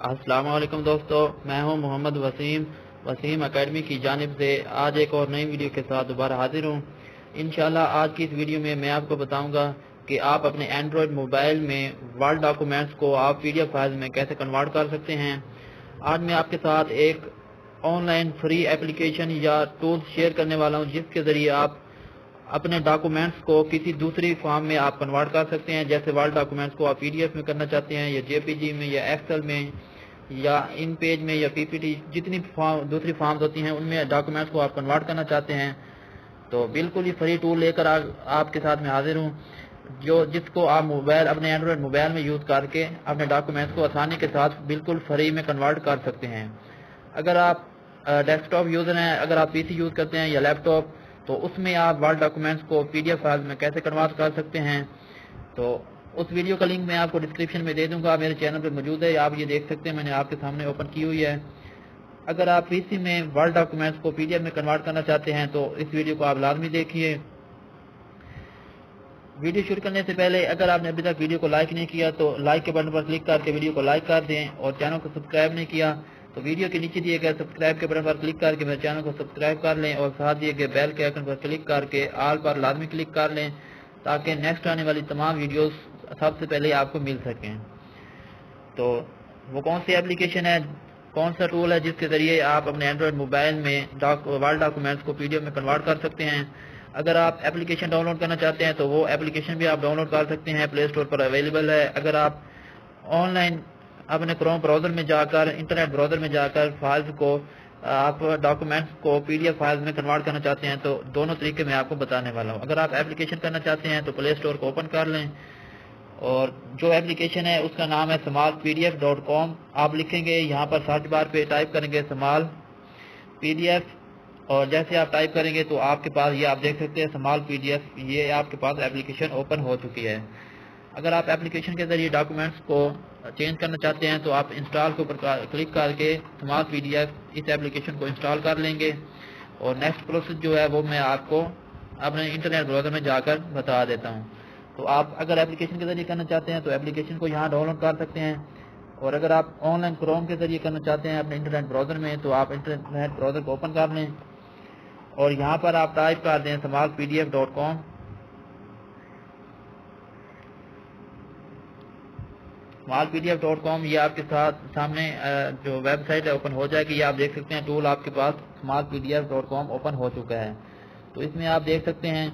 السلام علیکم دوستو، میں ہوں محمد وسیم اکیڈمی کی جانب سے آج ایک اور نئی ویڈیو کے ساتھ دوبارہ حاضر ہوں۔ انشاءاللہ آج کی اس ویڈیو میں آپ کو بتاؤں گا کہ آپ اپنے اینڈرائیڈ موبائل میں ورڈ ڈاکومنٹس کو آپ پی ڈی ایف فائل میں کیسے کنورٹ کر سکتے ہیں۔ آج میں آپ کے ساتھ ایک آن لائن فری اپلیکیشن یا ٹولز شیئر کرنے والا ہوں جس کے ذریعے آپ اپنے ڈاکومنٹس کو کسی دوسری فارم میں آپ کنورٹ کر سکتے ہیں، جیسے ورڈ ڈاکومنٹس کو آپ پی ڈی ایف میں کرنا چاہتے ہیں یا جے پی جی میں یا ایکسل میں یا ان پیج میں یا پی پی ٹی، جتنی دوسری فارمز ہوتی ہیں ان میں ڈاکومنٹس کو آپ کنورٹ کرنا چاہتے ہیں تو بالکل ہی فری ٹول لے کر آپ کے ساتھ میں حاضر ہوں، جس کو آپ اپنے اینڈرائیڈ موبائل میں یوز کر کے اپنے ڈاکومنٹس کو آسانی کے ساتھ بالکل فری میں کنورٹ کر سکتے ہیں۔ اگر آپ ڈیسک ٹاپ یوزر ہیں، اگر آپ پی سی یوز کرتے ہیں یا لیپ ٹاپ، تو اس میں آپ ورڈ ڈاکومنٹس کو پی ڈی ایف فائل میں کیسے کنورٹ کر سکتے ہیں تو اس ویڈیو کا لنک میں آپ کو ڈسکرپشن میں دے دوں گا، میرے چینل پہ موجود ہے، آپ یہ دیکھ سکتے ہیں، میں نے آپ کے سامنے اوپن کی ہوئی ہے۔ اگر آپ پی سی میں ورڈ ڈاکومنٹس کو پی ڈی ایف میں کنورٹ کرنا چاہتے ہیں تو اس ویڈیو کو آپ لازمی دیکھیے۔ ویڈیو شروع کرنے سے پہلے اگر آپ نے ابھی تک ویڈیو کو لائک نہیں کیا تو لائک کے بٹن پر کلک کر کے ویڈیو کو لائک کر دیں، اور چینل کو سبسکرائب نہیں کیا تو ویڈیو کے نیچے دیے گئے سبسکرائب کے بٹن پر کلک کر کے میرے چینل کو سبسکرائب کر لیں، اور ساتھ دیے گئے بیل کے آئیکن پر کلک کر کے آل پر لازمی کلک کر لیں تاکہ نیکسٹ آنے والی تمام ویڈیوز سب سے پہلے آپ کو مل سکیں۔ تو وہ کون سی اپلیکیشن ہے، کون سا ٹول ہے جس کے ذریعے آپ اپنے اینڈرائیڈ موبائل میں ورڈ ڈاکومنٹس کو پی ڈی ایف میں کنورٹ کر سکتے ہیں۔ اگر آپ اپلیکیشن ڈاؤن لوڈ کرنا چاہتے ہیں تو وہ اپلیکیشن بھی آپ ڈاؤن لوڈ کر سکتے ہیں، پلے اسٹور پر اویلیبل ہے۔ اگر آپ آن لائن اپنے کروم براؤزر میں جا کر، انٹرنیٹ براؤزر میں جا کر فائلز کو آپ ڈاکومنٹس کو پی ڈی ایف فائلز میں کنورٹ کرنا چاہتے ہیں تو دونوں طریقے میں آپ کو بتانے والا ہوں۔ اگر آپ اپلیکیشن کرنا چاہتے ہیں تو پلے اسٹور کو اوپن کر لیں، اور جو اپلیکیشن ہے اس کا نام ہے smalpdf.com۔ آپ لکھیں گے، یہاں پر سرچ بار پہ ٹائپ کریں گے small pdf، اور جیسے آپ ٹائپ کریں گے تو آپ کے پاس یہ آپ دیکھ سکتے ہیں small pdf، یہ آپ کے پاس اپلیکیشن اوپن ہو چکی ہے۔ اگر آپ اپلیکیشن کے ذریعے ڈاکومنٹس کو چینج کرنا چاہتے ہیں تو آپ انسٹال کے اوپر کلک کر کے small pdf اس اپلیکیشن کو انسٹال کر لیں گے، اور نیکسٹ پروسیس جو ہے وہ میں آپ کو اپنے انٹرنیٹ براؤزر میں جا کر بتا دیتا ہوں۔ تو آپ اگر اپلیکیشن کے ذریعے کرنا چاہتے ہیں تو اپلیکیشن کو یہاں ڈاؤن لوڈ کر سکتے ہیں، اور اگر آپ آن لائن کروم کے ذریعے کرنا چاہتے ہیں اپنے انٹرنیٹ براؤزر میں تو آپ انٹرنیٹ براؤزر کو اوپن کر لیں، اور یہاں پر آپ ٹائپ کر دیں smalpdf.com۔ smalpdf.com یہ آپ کے سامنے جو ویب سائٹ ہے اوپن ہو جائے گی، یہ آپ دیکھ سکتے ہیں ٹول آپ کے پاس smalpdf.com اوپن ہو چکا ہے۔ تو اس میں آپ دیکھ سکتے ہیں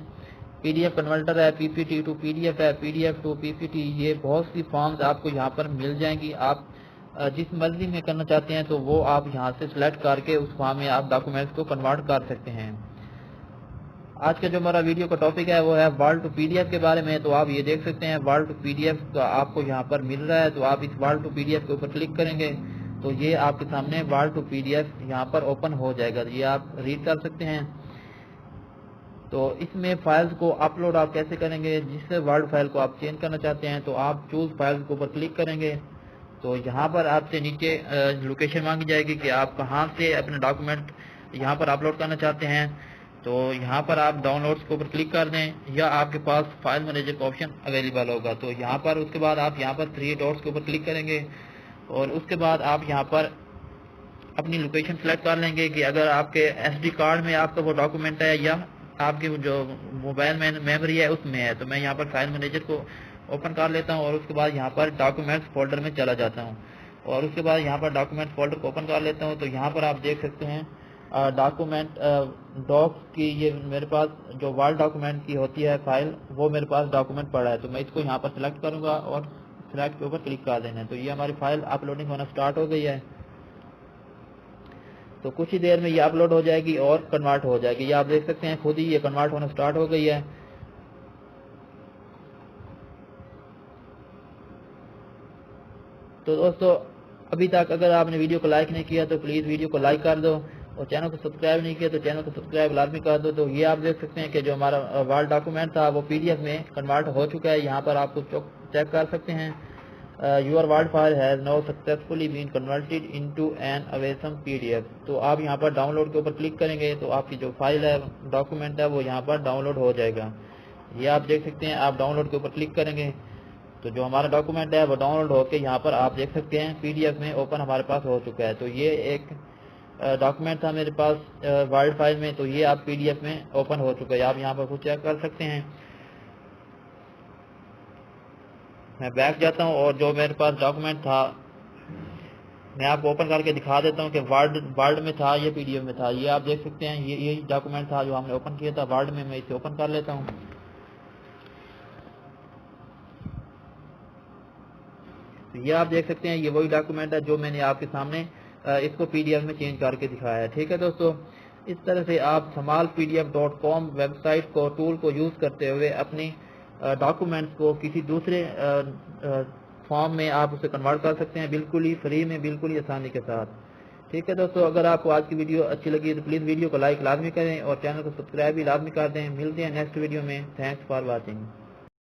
پی ڈی ایف کنورٹر ہے، P P T to P D F ہے، P D F to P P T, یہ بہت سی فارمز آپ کو یہاں پر مل جائیں گی۔ آپ جس مرضی میں کرنا چاہتے ہیں تو وہ آپ یہاں سے سلیکٹ کر کے اس فارم میں آپ ڈاکومنٹس کو کنورٹ کر سکتے ہیں۔ آج کا جو ہمارا ویڈیو کا ٹاپک ہے وہ ہے Word to P D F کے بارے میں۔ تو آپ یہ دیکھ سکتے ہیں Word to P D F کا آپ کو یہاں پر مل رہا ہے، تو آپ اس Word to P D F کے اوپر کلک کریں گے تو یہ آپ کے سامنے Word to P D F یہاں پر اوپن ہو جائے گا، یہ آپ ریڈ کر سکتے ہیں۔ تو اس میں فائلز کو اپلوڈ آپ کیسے کریں گے، جس سے ورڈ فائل کو آپ چینج کرنا چاہتے ہیں تو آپ چوز فائلز کے اوپر کلک کریں گے تو یہاں پر آپ سے نیچے لوکیشن مانگی جائے گی کہ آپ کہاں سے اپنے ڈاکومنٹ یہاں پر اپلوڈ کرنا چاہتے ہیں، تو یہاں پر آپ ڈاؤن لوڈس کے اوپر کلک کر دیں، یا آپ کے پاس فائل مینیجر کا آپشن اویلیبل ہوگا تو یہاں پر اس کے بعد آپ یہاں پر 3 ڈاٹس کے اوپر کلک کریں گے، اور اس کے بعد آپ یہاں پر اپنی لوکیشن سلیکٹ کر لیں گے کہ اگر آپ کے ایس ڈی کارڈ میں آپ کا وہ ڈاکومنٹ ہے یا آپ کی جو موبائل میں میموری ہے اس میں ہے، تو میں یہاں پر فائل مینیجر کو اوپن کر لیتا ہوں، اور اس کے بعد یہاں پر ڈاکومنٹس فولڈر میں چلا جاتا ہوں، اور اس کے بعد یہاں پر ڈاکومنٹ فولڈر کو اوپن کر لیتا ہوں تو یہاں پر آپ دیکھ سکتے ہیں ڈاکومنٹ ڈاکس کی، یہ میرے پاس جو ورڈ ڈاکومنٹ کی ہوتی ہے فائل وہ میرے پاس ڈاکومنٹ پڑا ہے، تو میں اس کو یہاں پر سلیکٹ کروں گا اور سلیکٹ کے اوپر کلک کر دینا ہے تو یہ ہماری فائل اپلوڈنگ ہونا سٹارٹ ہو گئی ہے۔ تو کچھ ہی دیر میں یہ اپلوڈ ہو جائے گی اور کنورٹ ہو جائے گی، یہ آپ دیکھ سکتے ہیں خود ہی یہ کنورٹ ہونا سٹارٹ ہو گئی ہے۔ تو دوستو ابھی تک اگر آپ نے ویڈیو کو لائک نہیں کیا تو پلیز ویڈیو کو لائک کر دو، اور چینل کو سبسکرائب نہیں کیا تو چینل کو سبسکرائب لازمی کر دو۔ تو یہ آپ دیکھ سکتے ہیں کہ جو ہمارا ورڈ ڈاکومنٹ تھا وہ پی ڈی ایف میں کنورٹ ہو چکا ہے، یہاں پر آپ کو چیک کر سکتے ہیں your Word file has now successfully been converted into an awesome P D F. تو آپ یہاں پر ڈاؤن لوڈ کے اوپر کلک کریں گے تو آپ کی جو فائل ہے ڈاکومنٹ ہے وہ یہاں پر ڈاؤن لوڈ ہو جائے گا، یہ آپ دیکھ سکتے ہیں۔ آپ ڈاؤن لوڈ کے اوپر کلک کریں گے تو جو ہمارا ڈاکومنٹ ہے وہ ڈاؤن لوڈ ہو کے یہاں پر آپ دیکھ سکتے ہیں پی ڈی ایف میں اوپن ہمارے پاس ہو چکا ہے. تو یہ ایک ڈاکومنٹ تھا میرے پاس ورڈ فائل میں, تو یہ آپ پی ڈی ایف میں اوپن ہو چکا ہے. آپ یہاں پر خود چیک کر سکتے ہیں. میں بیک جاتا ہوں اور جو میرے پاس ڈاکومنٹ تھا میں آپ کو اوپن کر کے دکھا دیتا ہوں کہ ورڈ میں تھا یہ پی ڈی ایف میں تھا. یہ آپ دیکھ سکتے ہیں یہی ڈاکومنٹ تھا جو ہم نے اوپن کیا تھا ورڈ میں. میں اسے اوپن کر لیتا ہوں. یہ آپ دیکھ سکتے ہیں یہ وہی ڈاکومنٹ ہے جو میں نے آپ کے سامنے اس کو پی ڈی ایف میں چینج کر کے دکھایا ہے. ٹھیک ہے دوستو, اس طرح سے آپ samalpdf.com ویب سائٹ کو ٹول کو یوز کرتے ہوئے اپنی ڈاکومنٹس کو کسی دوسرے فارم میں آپ اسے کنورٹ کر سکتے ہیں, بالکل ہی فری میں, بالکل ہی آسانی کے ساتھ. ٹھیک ہے دوستو, اگر آپ کو آج کی ویڈیو اچھی لگی تو پلیز ویڈیو کو لائک لازمی کریں اور چینل کو سبسکرائب بھی لازمی کر دیں. ملتے ہیں نیکسٹ ویڈیو میں. Thanks for watching.